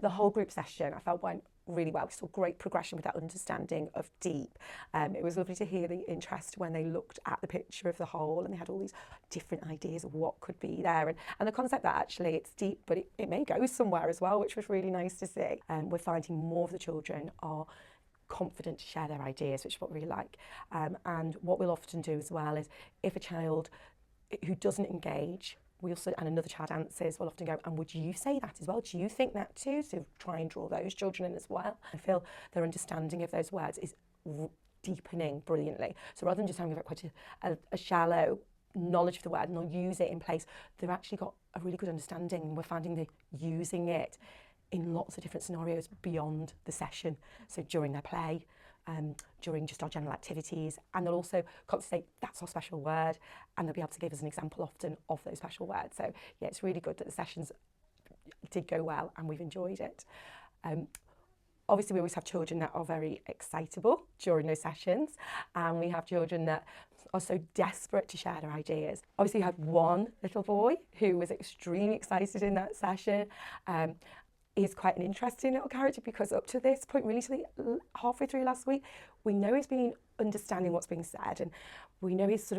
The whole group session I felt went really well. We saw great progression with that understanding of deep. It was lovely to hear the interest when they looked at the picture of the whole and they had all these different ideas of what could be there, and the concept that actually it's deep but it may go somewhere as well, which was really nice to see. We're finding more of the children are confident to share their ideas, which is what we really like. And what we'll often do as well is if a child who doesn't engage, we also, and another child answers, we'll often go, and would you say that as well? Do you think that too? So try and draw those children in as well. I feel their understanding of those words is deepening brilliantly. So rather than just having quite a shallow knowledge of the word and not use it in place, they've actually got a really good understanding, and we're finding they're using it in lots of different scenarios beyond the session. So during their play, during just our general activities, and they'll also come to say, that's our special word, and they'll be able to give us an example often of those special words. So yeah, it's really good that the sessions did go well and we've enjoyed it. Obviously, we always have children that are very excitable during those sessions, and we have children that are so desperate to share their ideas. Obviously, we had one little boy who was extremely excited in that session. He's quite an interesting little character because up to this point, really to the halfway through last week, we know he's been understanding what's being said, and we know his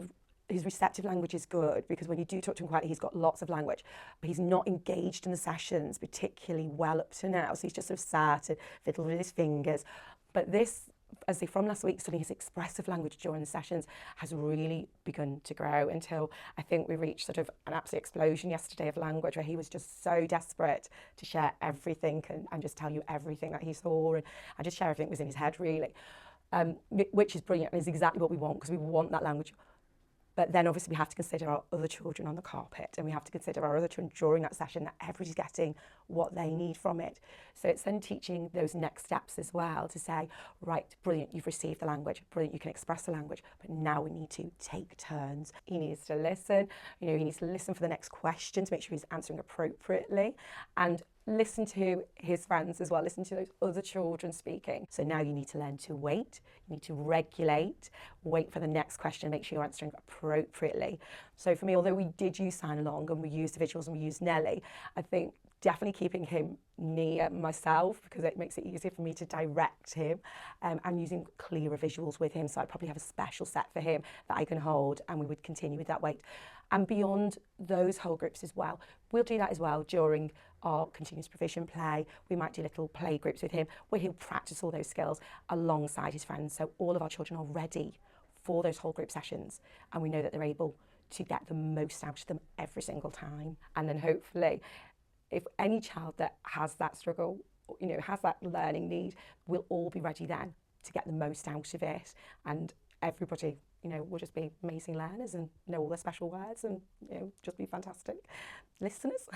receptive language is good, because when you do talk to him quietly, he's got lots of language, but he's not engaged in the sessions particularly well up to now. So he's just sort of sat and fiddled with his fingers. But this, as I say, from last week, suddenly his expressive language during the sessions has really begun to grow, until I think we reached sort of an absolute explosion yesterday of language, where he was just so desperate to share everything and just tell you everything that he saw, and just share everything that was in his head, really, which is brilliant and is exactly what we want, because we want that language. But then obviously we have to consider our other children on the carpet, and we have to consider our other children during that session, that everybody's getting what they need from it. So it's then teaching those next steps as well, to say, right, brilliant, you've received the language, brilliant, you can express the language, but now we need to take turns. He needs to listen, he needs to listen for the next question to make sure he's answering appropriately, and listen to his friends as well, listen to those other children speaking. So now you need to learn to wait, you need to regulate, wait for the next question, make sure you're answering appropriately. So for me, although we did use sign along and we used the visuals and we used Nelly, I think definitely keeping him near myself, because it makes it easier for me to direct him, and using clearer visuals with him. So I'd probably have a special set for him that I can hold, and we would continue with that wait. And beyond those whole groups as well, we'll do that as well during our continuous provision play. We might do little play groups with him where he'll practice all those skills alongside his friends. So all of our children are ready for those whole group sessions, and we know that they're able to get the most out of them every single time. And then hopefully, if any child that has that struggle, has that learning need, we'll all be ready then to get the most out of it, and everybody, will just be amazing learners and know all their special words, and just be fantastic listeners.